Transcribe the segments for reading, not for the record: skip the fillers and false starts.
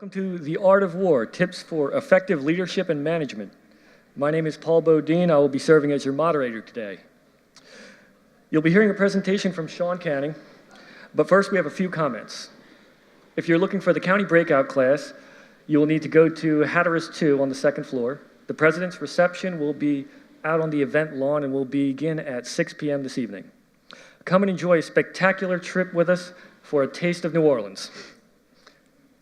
Welcome to The Art of War, Tips for Effective Leadership and Management. My name is Paul Bodine. I will be serving as your moderator today. You'll be hearing a presentation from Sean Canning, but first we have a few comments. If you're looking for the county breakout class, you will need to go to Hatteras 2 on the second floor. The president's reception will be out on the event lawn and will begin at 6 p.m. this evening. Come and enjoy a spectacular trip with us for a taste of New Orleans.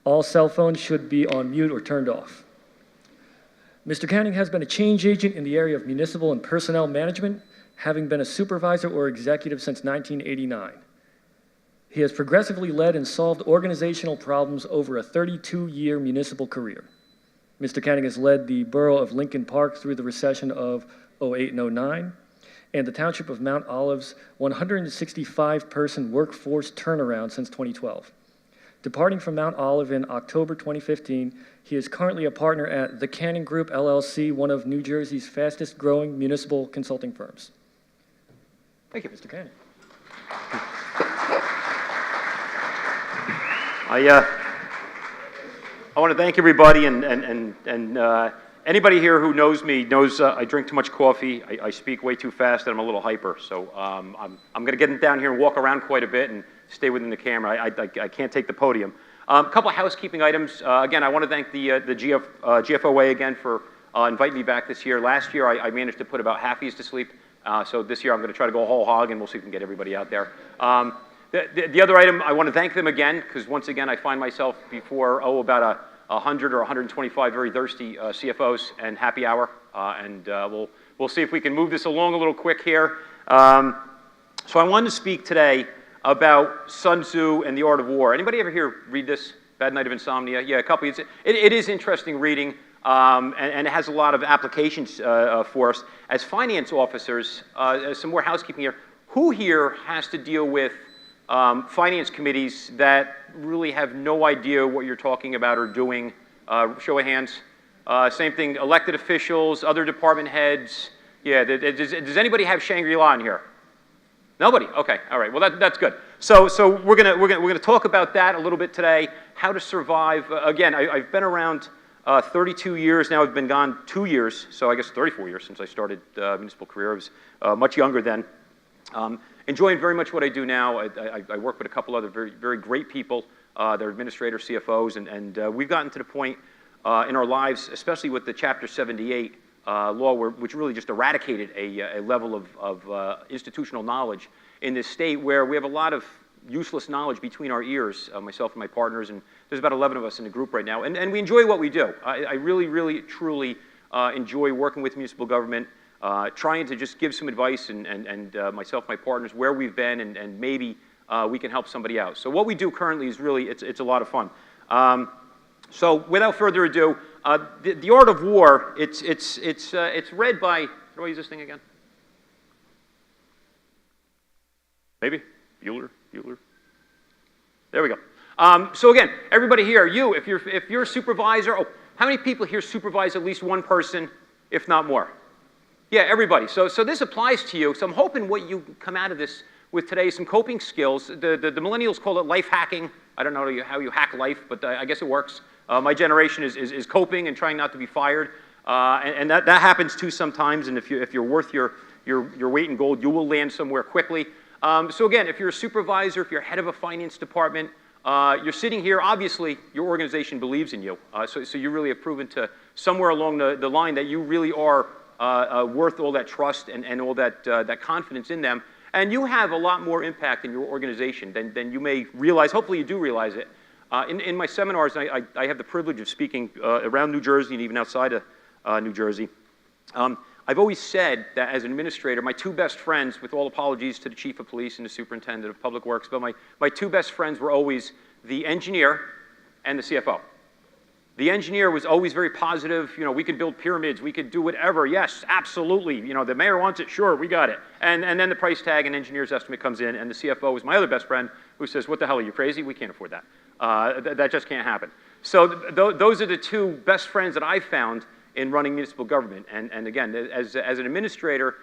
All cell phones should be on mute or turned off. Mr. Canning has been a change agent in the area of municipal and personnel management, having been a supervisor or executive since 1989. He has progressively led and solved organizational problems over a 32-year municipal career. Mr. Canning has led the borough of Lincoln Park through the recession of 08 and 09, and the township of Mount Olive's 165-person workforce turnaround since 2012. Departing from Mount Olive in October 2015, he is currently a partner at The Canning Group, LLC, one of New Jersey's fastest-growing municipal consulting firms. Thank you, Mr. Canning. I want to thank everybody, and anybody here who knows me knows I drink too much coffee, I speak way too fast, and I'm a little hyper. So I'm going to get down here and walk around quite a bit and stay within the camera. I can't take the podium. A couple of housekeeping items. Again, I want to thank the GFOA again for inviting me back this year. Last year, I managed to put about half these to sleep. So this year, I'm going to try to go whole hog, and we'll see if we can get everybody out there. The other item, I want to thank them again, because once again, I find myself before, about 100 or 125 very thirsty CFOs and happy hour. We'll see if we can move this along a little quick here. So I wanted to speak today about Sun Tzu and the Art of War. Anybody ever here read this? Bad Night of Insomnia? Yeah, a couple. It is interesting reading, and it has a lot of applications for us. As finance officers, some more housekeeping here. Who here has to deal with finance committees that really have no idea what you're talking about or doing? Show of hands. Same thing, elected officials, other department heads. Yeah, does anybody have Shangri-La in here? Nobody? Okay, all right, well that's good. So we're gonna talk about that a little bit today, how to survive. Again, I've been around 32 years now. I've been gone 2 years, so I guess 34 years since I started municipal career. I was much younger then. Enjoying very much what I do now. I work with a couple other very, very great people. They're administrators, CFOs, and we've gotten to the point in our lives, especially with the Chapter 78 law, which really just eradicated a level of institutional knowledge in this state, where we have a lot of useless knowledge between our ears, myself and my partners, and there's about 11 of us in the group right now, and we enjoy what we do. I really, really, truly enjoy working with municipal government, trying to just give some advice, and myself, my partners, where we've been, and maybe we can help somebody out. So what we do currently is really, it's a lot of fun. So without further ado, the Art of War, it's read by, how do I use this thing again? Maybe? Bueller? There we go. So again, everybody here, if you're a supervisor, how many people here supervise at least one person, if not more? Yeah, everybody. So this applies to you. So I'm hoping what you come out of this with today is some coping skills. The millennials call it life hacking. I don't know how you hack life, but I guess it works. My generation is coping and trying not to be fired, and that happens too sometimes. And if you're worth your weight in gold, you will land somewhere quickly. So again, if you're a supervisor, if you're head of a finance department, you're sitting here. Obviously, your organization believes in you. So you really have proven to somewhere along the line that you really are worth all that trust and all that confidence in them. And you have a lot more impact in your organization than you may realize. Hopefully you do realize it. In my seminars, I have the privilege of speaking around New Jersey and even outside of New Jersey. I've always said that as an administrator, my two best friends, with all apologies to the chief of police and the superintendent of public works, but my two best friends were always the engineer and the CFO. The engineer was always very positive. We could build pyramids. We could do whatever. Yes, absolutely. The mayor wants it. Sure, we got it. And then the price tag and engineer's estimate comes in, and the CFO was my other best friend who says, what the hell, are you crazy? We can't afford that. That just can't happen. So those are the two best friends that I've found in running municipal government. And again, as an administrator,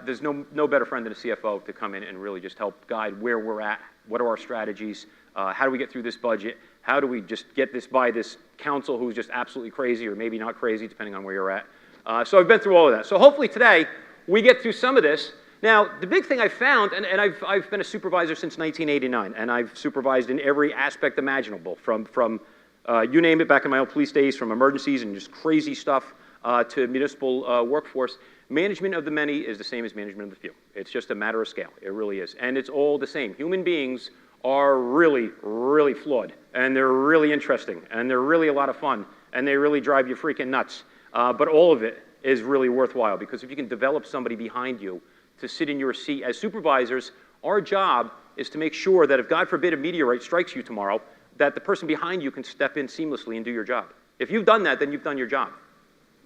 there's no better friend than a CFO to come in and really just help guide where we're at, what are our strategies, how do we get through this budget, How do we just get this by this council who's just absolutely crazy or maybe not crazy, depending on where you're at. So I've been through all of that. So hopefully today we get through some of this. Now, the big thing I found, and I've been a supervisor since 1989, and I've supervised in every aspect imaginable, from you name it, back in my old police days, from emergencies and just crazy stuff to municipal workforce. Management of the many is the same as management of the few. It's just a matter of scale. It really is. And it's all the same. Human beings are really, really flawed, and they're really interesting, and they're really a lot of fun, and they really drive you freaking nuts. But all of it is really worthwhile, because if you can develop somebody behind you to sit in your seat as supervisors, our job is to make sure that if, God forbid, a meteorite strikes you tomorrow, that the person behind you can step in seamlessly and do your job. If you've done that, then you've done your job.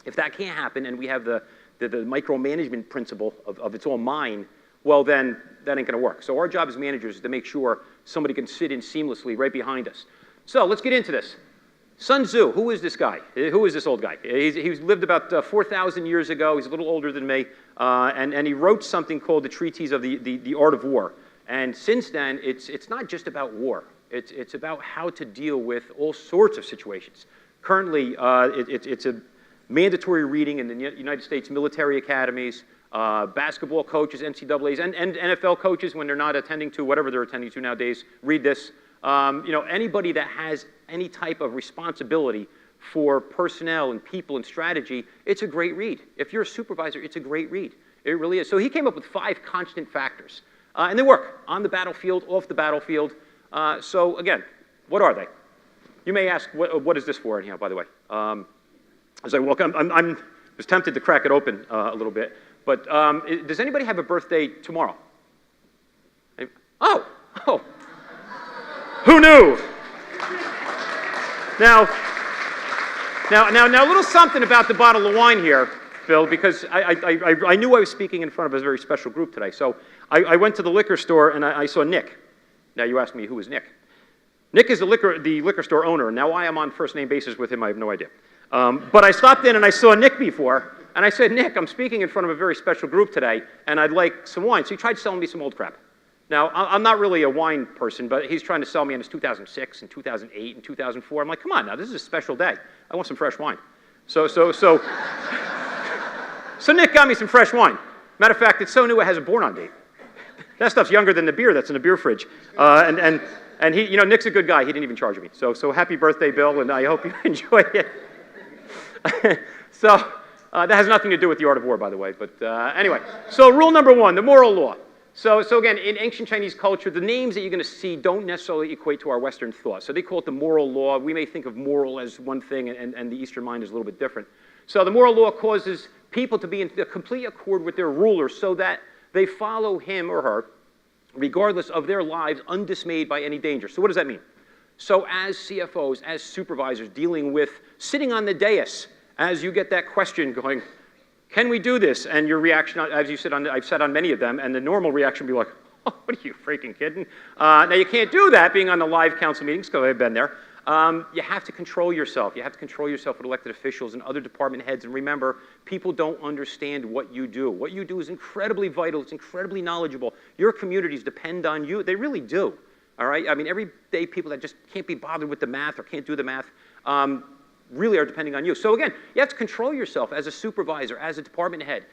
If that can't happen, and we have the micromanagement principle of it's all mine, well, then that ain't gonna work. So our job as managers is to make sure somebody can sit in seamlessly right behind us. So let's get into this. Sun Tzu, who is this guy? Who is this old guy? He's lived about 4,000 years ago. He's a little older than me. And he wrote something called the Treatise of the Art of War. And since then, it's not just about war. It's about how to deal with all sorts of situations. Currently, it's a mandatory reading in the United States military academies, basketball coaches, NCAAs, and NFL coaches, when they're not attending to whatever they're attending to nowadays, read this. Anybody that has any type of responsibility for personnel and people and strategy, it's a great read. If you're a supervisor, it's a great read. It really is. So he came up with 5 constant factors. And they work on the battlefield, off the battlefield. So again, what are they? You may ask, what is this for anyhow, by the way? As I walk, I was tempted to crack it open a little bit. But does anybody have a birthday tomorrow? Oh. Who knew? Now, a little something about the bottle of wine here, Bill, because I knew I was speaking in front of a very special group today. So I went to the liquor store and I saw Nick. Now you asked me, who is Nick? Nick is the liquor store owner. Now why I'm on first name basis with him, I have no idea. But I stopped in and I saw Nick before, and I said, Nick, I'm speaking in front of a very special group today, and I'd like some wine. So he tried selling me some old crap. Now, I'm not really a wine person, but he's trying to sell me on his 2006 and 2008 and 2004. I'm like, come on now, this is a special day. I want some fresh wine. So Nick got me some fresh wine. Matter of fact, it's so new it has a born-on date. That stuff's younger than the beer that's in the beer fridge. And he, Nick's a good guy. He didn't even charge me. So happy birthday, Bill, and I hope you enjoy it. That has nothing to do with the art of war, by the way. But anyway, so rule number 1, the moral law. So again, in ancient Chinese culture, the names that you're going to see don't necessarily equate to our Western thought. So they call it the moral law. We may think of moral as one thing, and the Eastern mind is a little bit different. So the moral law causes people to be in complete accord with their ruler so that they follow him or her, regardless of their lives, undismayed by any danger. So what does that mean? So as CFOs, as supervisors, dealing with sitting on the dais, as you get that question going, can we do this? And your reaction, as you said, I've said on many of them, and the normal reaction would be like, oh, what are you freaking kidding? Now you can't do that being on the live council meetings, because I've been there. You have to control yourself. You have to control yourself with elected officials and other department heads. And remember, people don't understand what you do. What you do is incredibly vital. It's incredibly knowledgeable. Your communities depend on you. They really do. All right? I mean, everyday people that just can't be bothered with the math or can't do the math really are depending on you. So again, you have to control yourself as a supervisor, as a department head.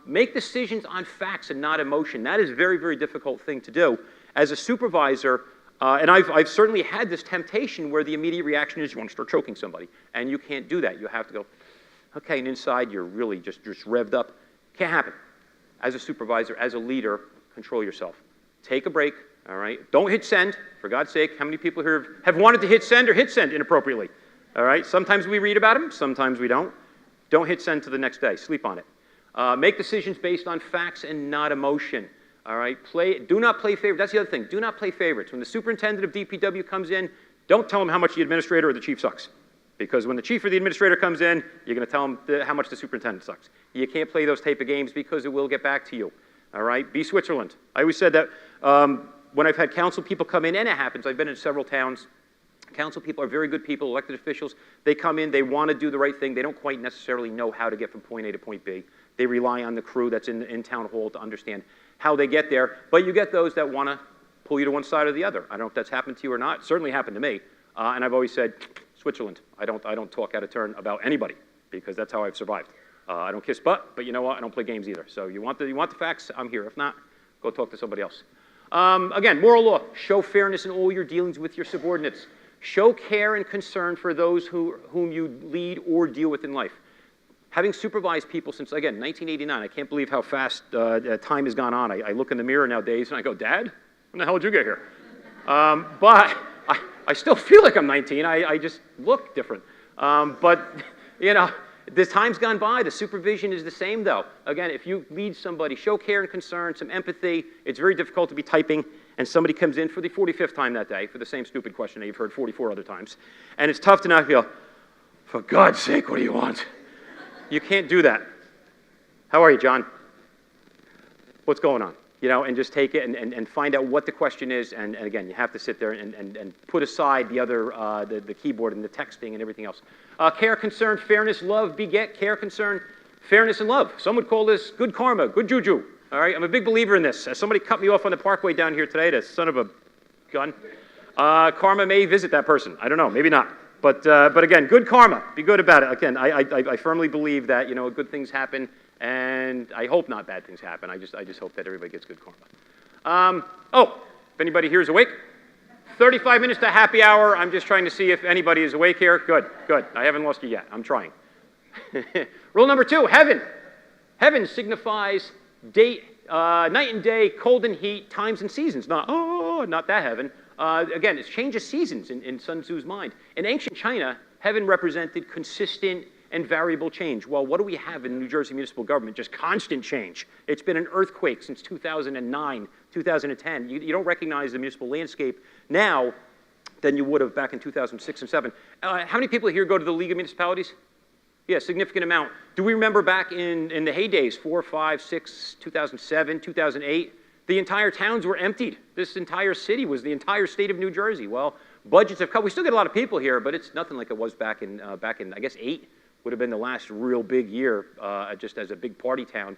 Make decisions on facts and not emotion. That is a very, very difficult thing to do. As a supervisor, and I've certainly had this temptation where the immediate reaction is you want to start choking somebody, and you can't do that. You have to go, okay, and inside you're really just revved up. Can't happen. As a supervisor, as a leader, control yourself. Take a break, all right? Don't hit send, for God's sake. How many people here have wanted to hit send or hit send inappropriately? All right? Sometimes we read about them, sometimes we don't. Don't hit send to the next day. Sleep on it. Make decisions based on facts and not emotion. All right? Do not play favorites. That's the other thing. Do not play favorites. When the superintendent of DPW comes in, don't tell him how much the administrator or the chief sucks. Because when the chief or the administrator comes in, you're going to tell him how much the superintendent sucks. You can't play those type of games because it will get back to you. All right? Be Switzerland. I always said that when I've had council people come in, and it happens, I've been in several towns. Council people are very good people, elected officials. They come in, they want to do the right thing. They don't quite necessarily know how to get from point A to point B. They rely on the crew that's in town hall to understand how they get there. But you get those that want to pull you to one side or the other. I don't know if that's happened to you or not. It certainly happened to me. And I've always said, Switzerland. I don't talk out of turn about anybody because that's how I've survived. I don't kiss butt, but you know what? I don't play games either. So you want the facts? I'm here. If not, go talk to somebody else. Again, moral law. Show fairness in all your dealings with your subordinates. Show care and concern for those whom you lead or deal with in life. Having supervised people since, again, 1989, I can't believe how fast time has gone on. I look in the mirror nowadays and I go, Dad, when the hell did you get here? But I still feel like I'm 19. I just look different. But, you know, the time's gone by. The supervision is the same, though. Again, if you lead somebody, show care and concern, some empathy. It's very difficult to be typing, and somebody comes in for the 45th time that day for the same stupid question that you've heard 44 other times. And it's tough to not go, for God's sake, what do you want? You can't do that. How are you, John? What's going on? You know, and just take it and find out what the question is. And again, you have to sit there and put aside the other, the keyboard and the texting and everything else. Care, concern, fairness, love, beget, care, concern, fairness, and love. Some would call this good karma, good juju. All right, I'm a big believer in this. Somebody cut me off on the parkway down here today, the son of a gun. Karma may visit that person. I don't know, maybe not. But again, good karma. Be good about it. Again, I firmly believe that, you know, good things happen. And I hope not bad things happen. I just hope that everybody gets good karma. If anybody here is awake, 35 minutes to happy hour. I'm just trying to see if anybody is awake here. Good. I haven't lost you yet. I'm trying. Rule number 2, heaven. Heaven signifies night and day, cold and heat, times and seasons. Not that heaven. Again, it's change of seasons in Sun Tzu's mind. In ancient China, heaven represented consistent and variable change. Well, what do we have in New Jersey municipal government? Just constant change. It's been an earthquake since 2009, 2010. You don't recognize the municipal landscape now than you would have back in 2006 and 2007. How many people here go to the League of Municipalities? Yeah, significant amount. Do we remember back in the heydays, 4, 5, 6, 2007, 2008? The entire towns were emptied. This entire city was the entire state of New Jersey. Well, budgets have cut. We still get a lot of people here, but it's nothing like it was back in I guess, 8. Would have been the last real big year, just as a big party town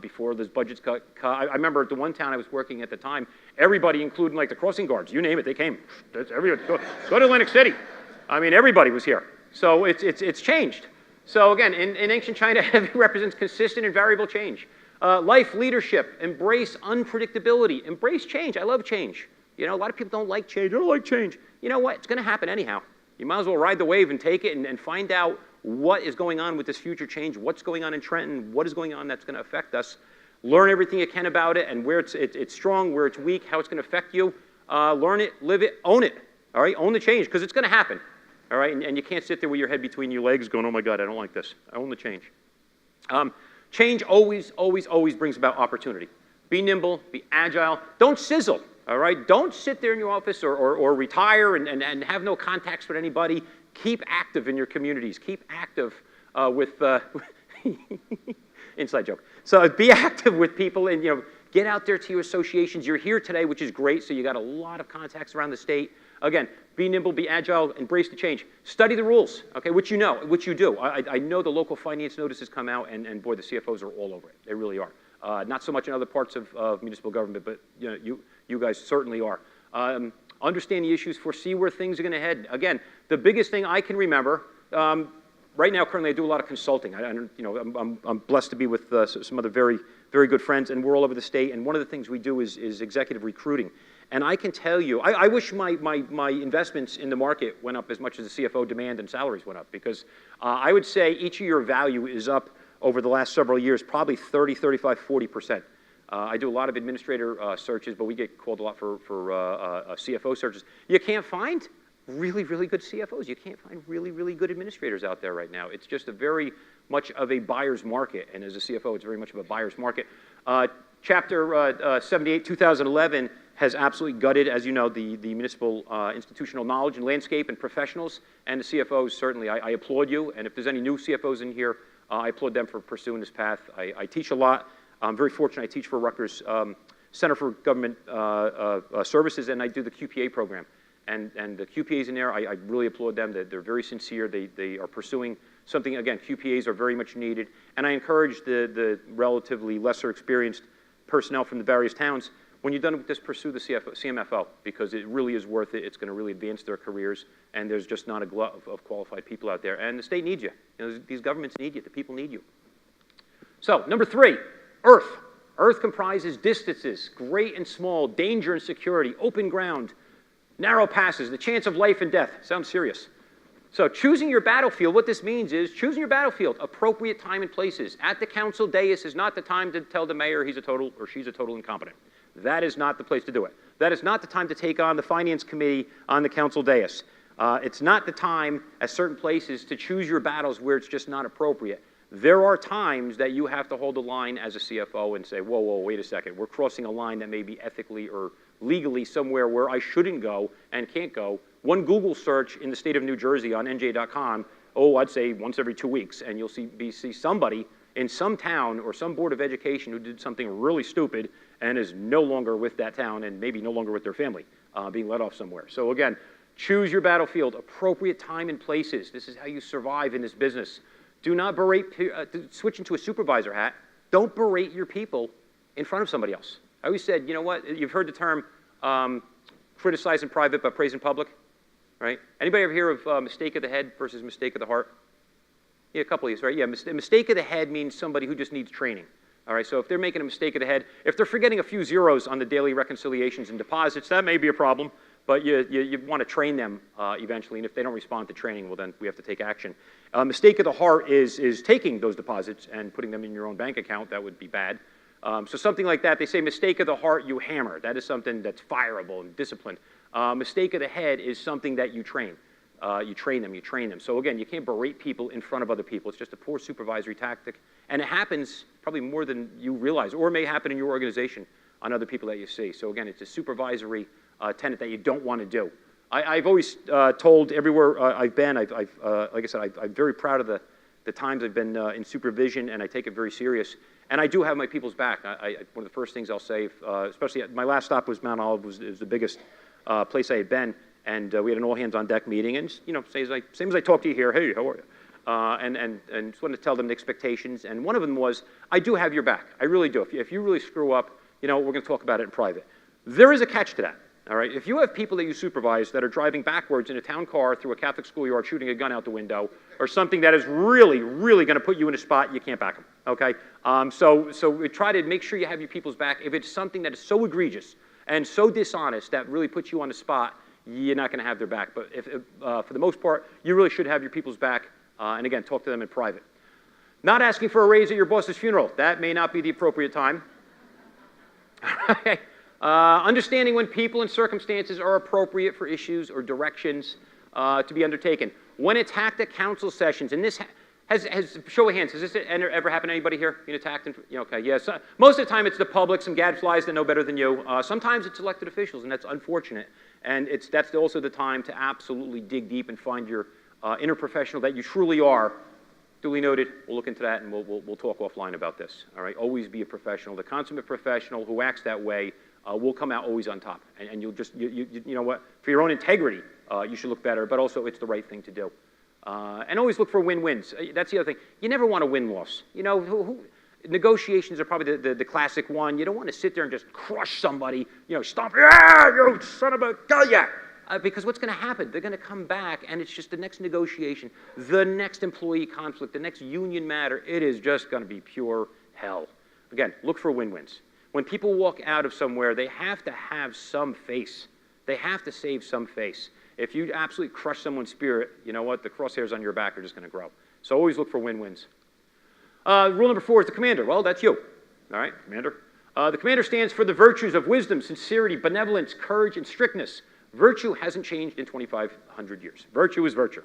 before those budgets cut. I remember at the one town I was working at the time, everybody, including like the crossing guards, you name it, they came. Everybody, go to Atlantic City. I mean, everybody was here. So it's changed. So again, in ancient China, heaven represents consistent and variable change. Life, leadership, embrace unpredictability, embrace change. I love change. You know, a lot of people don't like change. I don't like change. You know what? It's going to happen anyhow. You might as well ride the wave and take it and find out what is going on with this future change, what's going on in Trenton, what is going on that's going to affect us. Learn everything you can about it and where it's strong, where it's weak, how it's going to affect you. Learn it, live it, own it. All right, own the change because it's going to happen. All right, and you can't sit there with your head between your legs going, oh my God, I don't like this. I own the change. Change always, always, always brings about opportunity. Be nimble, be agile. Don't sizzle. All right, don't sit there in your office or retire and have no contacts with anybody. Keep active in your communities. Keep active with inside joke. So be active with people and, you know, get out there to your associations. You're here today, which is great. So you got a lot of contacts around the state. Again, be nimble, be agile, embrace the change. Study the rules, okay, which you know, which you do. I know the local finance notices come out, and boy, the CFOs are all over it. They really are. Not so much in other parts of municipal government, but you know, you guys certainly are. Understand the issues, foresee where things are going to head. Again, the biggest thing I can remember, right now, currently, I do a lot of consulting. I'm blessed to be with some other very, very good friends, and we're all over the state. And one of the things we do is executive recruiting. And I can tell you, I wish my investments in the market went up as much as the CFO demand and salaries went up, because I would say each of your value is up over the last several years, probably 30, 35, 40%. I do a lot of administrator searches, but we get called a lot for CFO searches. You can't find really, really good CFOs. You can't find really, really good administrators out there right now. It's just a very much of a buyer's market, and as a CFO, it's very much of a buyer's market. Chapter 78, 2011, has absolutely gutted, as you know, the municipal institutional knowledge and landscape and professionals, and the CFOs, certainly. I applaud you, and if there's any new CFOs in here, I applaud them for pursuing this path. I teach a lot. I'm very fortunate. I teach for Rutgers Center for Government Services, and I do the QPA program. And the QPAs in there, I really applaud them. They're very sincere. They are pursuing something. Again, QPAs are very much needed. And I encourage the relatively lesser experienced personnel from the various towns, When you're done with this, pursue the CMFO, because it really is worth it. It's going to really advance their careers, and there's just not a glut of qualified people out there. And the state needs you. These governments need you. The people need you. So, number 3, Earth. Earth comprises distances, great and small, danger and security, open ground, narrow passes, the chance of life and death. Sounds serious. So choosing your battlefield, what this means is choosing your battlefield, appropriate time and places. At the council dais is not the time to tell the mayor he's a total or she's a total incompetent. That is not the place to do it. That is not the time to take on the finance committee on the council dais. It's not the time at certain places to choose your battles where it's just not appropriate. There are times that you have to hold the line as a CFO and say, whoa, wait a second. We're crossing a line that may be ethically or legally somewhere where I shouldn't go and can't go. One Google search in the state of New Jersey on NJ.com, I'd say once every 2 weeks, and you'll see somebody in some town or some board of education who did something really stupid and is no longer with that town and maybe no longer with their family, being let off somewhere. So again, choose your battlefield, appropriate time and places. This is how you survive in this business. Do not berate, switch into a supervisor hat. Don't berate your people in front of somebody else. I always said, you know what, you've heard the term criticize in private but praise in public, right? Anybody ever hear of mistake of the head versus mistake of the heart? Yeah, a couple of these, right? Yeah, mistake of the head means somebody who just needs training. All right, so if they're making a mistake of the head, if they're forgetting a few zeros on the daily reconciliations and deposits, that may be a problem, but you want to train them eventually, and if they don't respond to training, well, then we have to take action. Mistake of the heart is taking those deposits and putting them in your own bank account. That would be bad. So something like that, they say mistake of the heart, you hammer. That is something that's fireable and disciplined. Mistake of the head is something that you train. You train them. So again, you can't berate people in front of other people. It's just a poor supervisory tactic. And it happens probably more than you realize, or it may happen in your organization on other people that you see. So again, it's a supervisory tenet that you don't want to do. I've always told everywhere I've been, like I said, I'm very proud of the times I've been in supervision, and I take it very serious. And I do have my people's back. One of the first things I'll say, especially my last stop was Mount Olive, was the biggest place I had been. And we had an all-hands-on-deck meeting, and same as I talk to you here, hey, how are you? And just wanted to tell them the expectations. And one of them was, I do have your back. I really do. If you really screw up, we're going to talk about it in private. There is a catch to that. All right. If you have people that you supervise that are driving backwards in a town car through a Catholic schoolyard, shooting a gun out the window, or something that is really, really going to put you in a spot, you can't back them. Okay. So we try to make sure you have your people's back. If it's something that is so egregious and so dishonest that really puts you on the spot, you're not going to have their back. But if, for the most part, you really should have your people's back. And again, talk to them in private. Not asking for a raise at your boss's funeral. That may not be the appropriate time. Understanding when people and circumstances are appropriate for issues or directions to be undertaken. When attacked at council sessions, and this has show of hands, has this ever happened to anybody here being attacked? Okay, yes. Yeah, most of the time it's the public, some gadflies that know better than you. Sometimes it's elected officials, and that's unfortunate. And that's also the time to absolutely dig deep and find your inner professional that you truly are. Duly noted. We'll look into that, and we'll talk offline about this. All right. Always be a professional. The consummate professional who acts that way will come out always on top. And you'll just you know what? For your own integrity, you should look better. But also, it's the right thing to do. And always look for win-wins. That's the other thing. You never want a win-loss. Negotiations are probably the classic one. You don't want to sit there and just crush somebody. Stomp. Yeah, you son of a gun, yeah. Because what's going to happen? They're going to come back, and it's just the next negotiation, the next employee conflict, the next union matter. It is just going to be pure hell. Again, look for win-wins. When people walk out of somewhere, they have to have some face. They have to save some face. If you absolutely crush someone's spirit, you know what? The crosshairs on your back are just going to grow. So always look for win-wins. Rule number 4 is the commander. Well, that's you. All right, commander. The commander stands for the virtues of wisdom, sincerity, benevolence, courage, and strictness. Virtue hasn't changed in 2,500 years. Virtue is virtue.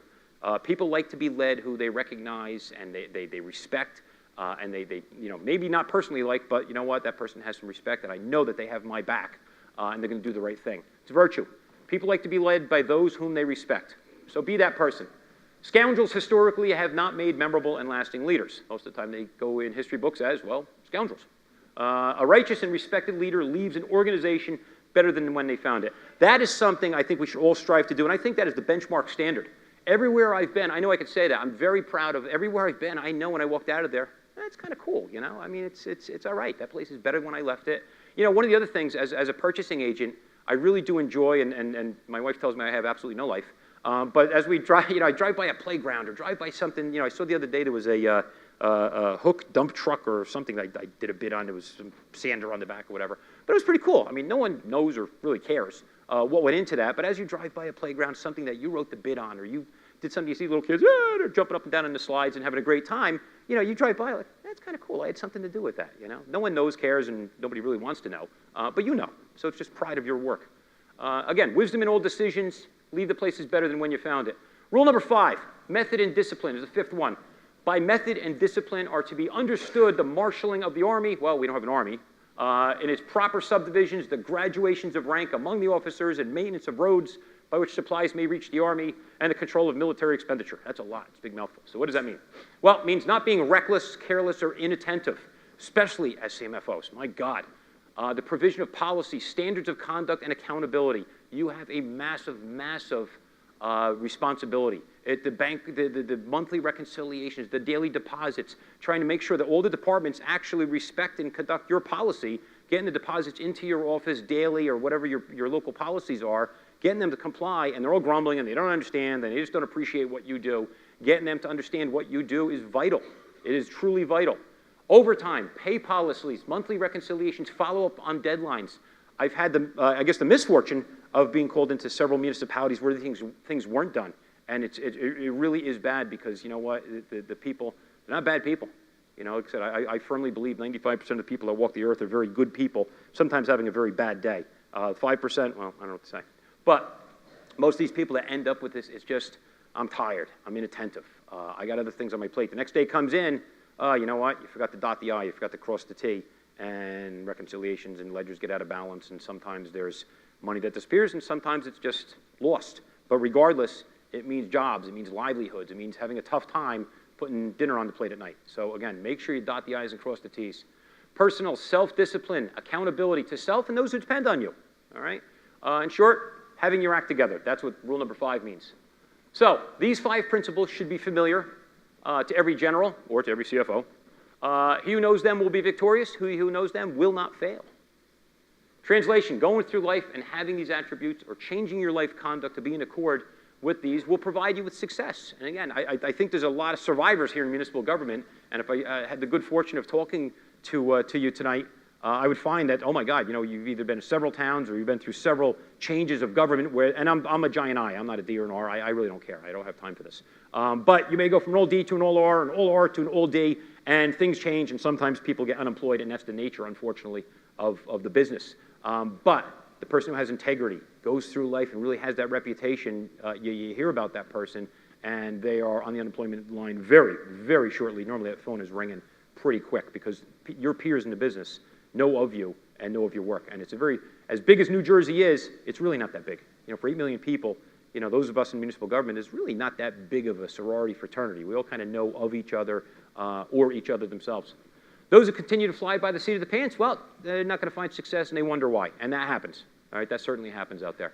People like to be led who they recognize and they respect, and they maybe not personally like, but you know what? That person has some respect, and I know that they have my back, and they're going to do the right thing. It's virtue. People like to be led by those whom they respect. So be that person. Scoundrels historically have not made memorable and lasting leaders. Most of the time they go in history books as, well, scoundrels. A righteous and respected leader leaves an organization better than when they found it. That is something I think we should all strive to do, and I think that is the benchmark standard. Everywhere I've been, I know I can say that. I'm very proud of everywhere I've been. I know when I walked out of there, it's kind of cool, I mean, it's all right. That place is better when I left it. one of the other things, as a purchasing agent, I really do enjoy, and my wife tells me I have absolutely no life, but as we drive, I drive by a playground or drive by something, I saw the other day there was a Hook dump truck or something I did a bid on. There was some sander on the back or whatever. But it was pretty cool. I mean, no one knows or really cares what went into that. But as you drive by a playground, something that you wrote the bid on, or you did something, you see little kids, they're jumping up and down on the slides and having a great time. You drive by like, that's kind of cool. I had something to do with that, No one knows, cares, and nobody really wants to know. But you know. So it's just pride of your work. Again, wisdom in all decisions. Leave the places better than when you found it. Rule number 5, method and discipline is the 5th one. By method and discipline are to be understood the marshaling of the Army, well, we don't have an Army, in its proper subdivisions, the graduations of rank among the officers and maintenance of roads by which supplies may reach the Army, and the control of military expenditure. That's a lot. It's a big mouthful. So what does that mean? Well, it means not being reckless, careless, or inattentive, especially as CMFOs. My God. The provision of policy, standards of conduct, and accountability. You have a massive, massive responsibility. At the bank, the monthly reconciliations, the daily deposits, trying to make sure that all the departments actually respect and conduct your policy, getting the deposits into your office daily or whatever your local policies are, getting them to comply, and they're all grumbling and they don't understand and they just don't appreciate what you do. Getting them to understand what you do is vital. It is truly vital. Overtime, pay policies, monthly reconciliations, follow up on deadlines. I've had the misfortune of being called into several municipalities where things weren't done. And it really is bad because, you know what, the people, they're not bad people. Like I said, I firmly believe 95% of the people that walk the earth are very good people, sometimes having a very bad day. 5%, well, I don't know what to say. But most of these people that end up with this, it's just, I'm tired, I'm inattentive, I got other things on my plate. The next day comes in, you know what, you forgot to dot the I, you forgot to cross the T, and reconciliations and ledgers get out of balance, and sometimes there's money that disappears, and sometimes it's just lost. But regardless, it means jobs, it means livelihoods, it means having a tough time putting dinner on the plate at night. So again, make sure you dot the I's and cross the T's. Personal self-discipline, accountability to self and those who depend on you, all right? In short, having your act together. That's what rule number 5 means. So these 5 principles should be familiar to every general or to every CFO. He who knows them will be victorious. He who knows them will not fail. Translation, going through life and having these attributes or changing your life conduct to be in accord with these will provide you with success. And again, I think there's a lot of survivors here in municipal government, and if I had the good fortune of talking to you tonight, I would find that, oh my God, you've either been to several towns or you've been through several changes of government and I'm a giant I, I'm not a D or an R, I really don't care, I don't have time for this. But you may go from an old D to an old R, an old R to an old D, and things change, and sometimes people get unemployed, and that's the nature, unfortunately, of the business. But the person who has integrity, goes through life and really has that reputation, you hear about that person, and they are on the unemployment line very, very shortly. Normally that phone is ringing pretty quick because your peers in the business know of you and know of your work. And it's as big as New Jersey is, it's really not that big. For 8 million people, those of us in municipal government is really not that big of a sorority fraternity. We all kind of know of each other or each other themselves. Those who continue to fly by the seat of the pants, well, they're not going to find success and they wonder why. And that happens. All right, that certainly happens out there.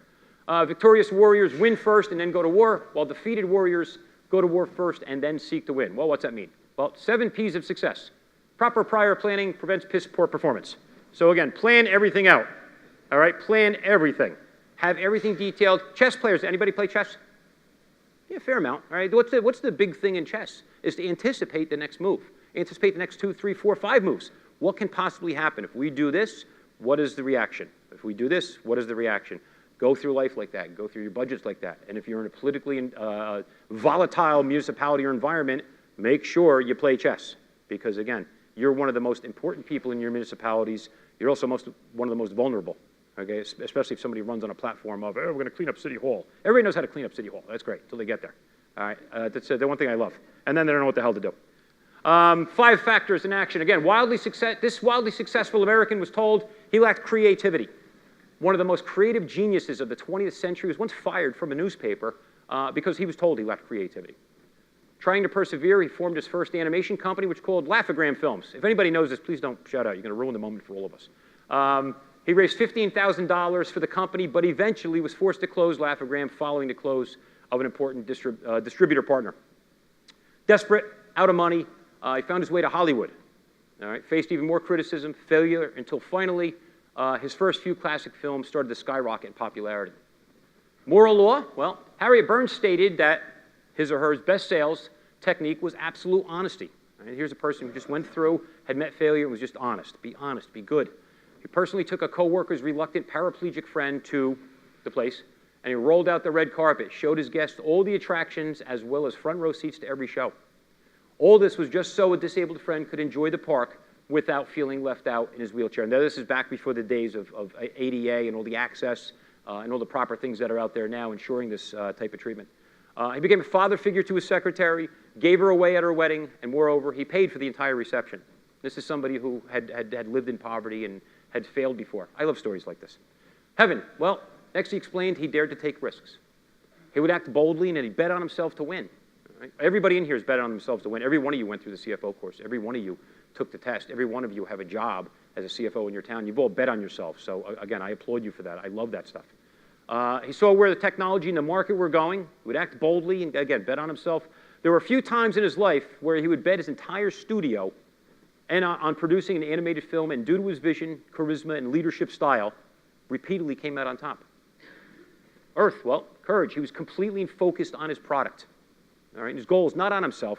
Victorious warriors win first and then go to war, while defeated warriors go to war first and then seek to win. Well, what's that mean? Well, 7 P's of success. Proper prior planning prevents piss-poor performance. So again, plan everything out. All right, plan everything. Have everything detailed. Chess players, anybody play chess? Yeah, fair amount. All right, what's the big thing in chess? Is to anticipate the next move. Anticipate the next 2, 3, 4, 5 moves. What can possibly happen? If we do this, what is the reaction? If we do this, what is the reaction? Go through life like that. Go through your budgets like that. And if you're in a politically volatile municipality or environment, make sure you play chess. Because again, you're one of the most important people in your municipalities. You're also one of the most vulnerable, okay? Especially if somebody runs on a platform of, oh, we're going to clean up City Hall. Everybody knows how to clean up City Hall. That's great, until they get there. All right, that's the one thing I love. And then they don't know what the hell to do. 5 factors in action. Again, this wildly successful American was told he lacked creativity. One of the most creative geniuses of the 20th century was once fired from a newspaper because he was told he lacked creativity. Trying to persevere, he formed his first animation company, which called Laugh-O-Gram Films. If anybody knows this, please don't shout out. You're going to ruin the moment for all of us. He raised $15,000 for the company, but eventually was forced to close Laugh-O-Gram following the close of an important distributor partner. Desperate, out of money, he found his way to Hollywood. All right, faced even more criticism, failure, until finally his first few classic films started to skyrocket in popularity. Moral law? Well, Harriet Burns stated that his or her best sales technique was absolute honesty. Right? Here's a person who just went through, had met failure, and was just honest. Be honest, be good. He personally took a coworker's reluctant paraplegic friend to the place, and he rolled out the red carpet, showed his guests all the attractions as well as front row seats to every show. All this was just so a disabled friend could enjoy the park without feeling left out in his wheelchair. Now, this is back before the days of ADA and all the access and all the proper things that are out there now ensuring this type of treatment. He became a father figure to his secretary, gave her away at her wedding, and moreover, he paid for the entire reception. This is somebody who had lived in poverty and had failed before. I love stories like this. Heaven, well, next he explained he dared to take risks. He would act boldly and he'd bet on himself to win. Right? Everybody in here has bet on themselves to win. Every one of you went through the CFO course. Every one of you took the test. Every one of you have a job as a CFO in your town. You've all bet on yourself. So again, I applaud you for that. I love that stuff. He saw where the technology and the market were going. He would act boldly and, again, bet on himself. There were a few times in his life where he would bet his entire studio and on producing an animated film, and due to his vision, charisma, and leadership style, repeatedly came out on top. Earth, well, courage. He was completely focused on his product. All right, his goal is not on himself.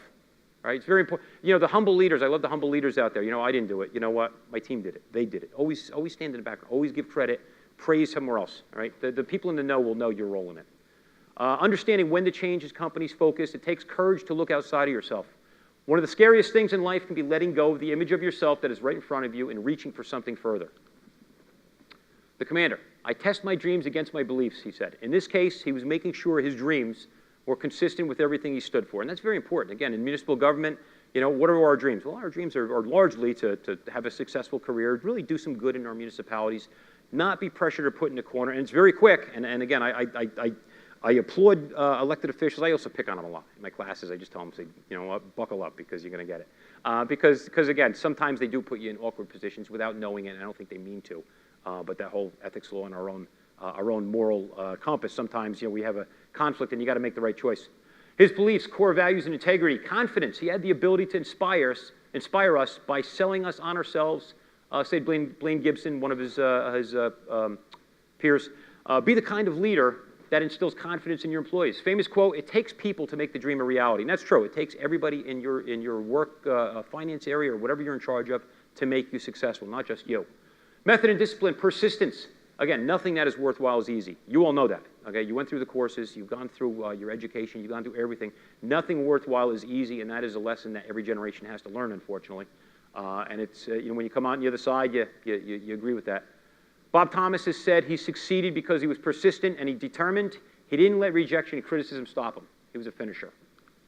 Right, it's very important. You know, the humble leaders. I love the humble leaders out there. You know, I didn't do it. You know what? My team did it. They did it. Always stand in the background. Always give credit. Praise somewhere else. All right, the people in the know will know your role in it. Understanding when to change his company's focus. It takes courage to look outside of yourself. One of the scariest things in life can be letting go of the image of yourself that is right in front of you and reaching for something further. The commander. I test my dreams against my beliefs, he said. In this case, he was making sure his dreams were consistent with everything he stood for. And that's very important. Again, in municipal government, you know, what are our dreams? Well, our dreams are largely to have a successful career, really do some good in our municipalities, not be pressured or put in a corner. And it's very quick. And again, I applaud elected officials. I also pick on them a lot. In my classes, I just tell them, say, you know what, buckle up because you're going to get it. Because again, sometimes they do put you in awkward positions without knowing it, and I don't think they mean to. But that whole ethics law and our own moral compass, sometimes, you know, we have a conflict and you got to make the right choice. His beliefs, core values, and integrity, confidence. He had the ability to inspire us by selling us on ourselves. Say Blaine Gibson, one of his peers, be the kind of leader that instills confidence in your employees. Famous quote, it takes people to make the dream a reality. And that's true. It takes everybody in your work finance area or whatever you're in charge of to make you successful, not just you. Method and discipline, persistence. Again, nothing that is worthwhile is easy. You all know that. Okay, you went through the courses, you've gone through your education, you've gone through everything. Nothing worthwhile is easy, and that is a lesson that every generation has to learn, unfortunately. And it's you know, when you come out on the other side, you agree with that. Bob Thomas has said he succeeded because he was persistent and he determined. He didn't let rejection and criticism stop him. He was a finisher.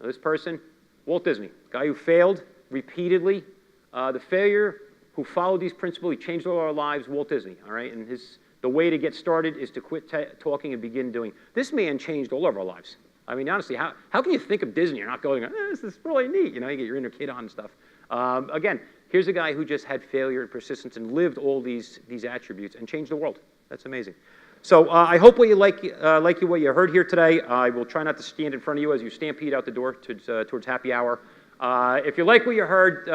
Now, this person, Walt Disney, guy who failed repeatedly. The failure who followed these principles, he changed all our lives. Walt Disney, all right, and the way to get started is to quit talking and begin doing. This man changed all of our lives. I mean, honestly, how can you think of Disney and not going, this is really neat? You know, you get your inner kid on and stuff. Again, here's a guy who just had failure and persistence and lived all these attributes and changed the world. That's amazing. So I hope what you like what you heard here today. I will try not to stand in front of you as you stampede out the door towards happy hour. If you like what you heard,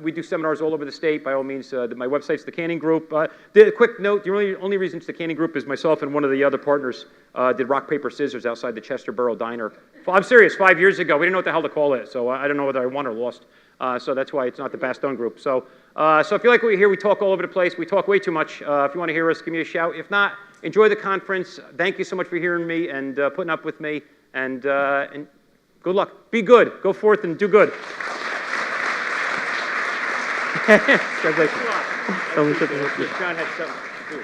we do seminars all over the state. By all means, my website's the Canning Group. A quick note, the only reason it's the Canning Group is myself and one of the other partners did rock, paper, scissors outside the Chester Borough Diner. I'm serious, 5 years ago. We didn't know what the hell to call it, so I don't know whether I won or lost. So that's why it's not the Bastogne Group. So if you like what you hear, we talk all over the place. We talk way too much. If you want to hear us, give me a shout. If not, enjoy the conference. Thank you so much for hearing me and putting up with me. And good luck. Be good. Go forth and do good. Congratulations. John had something to do.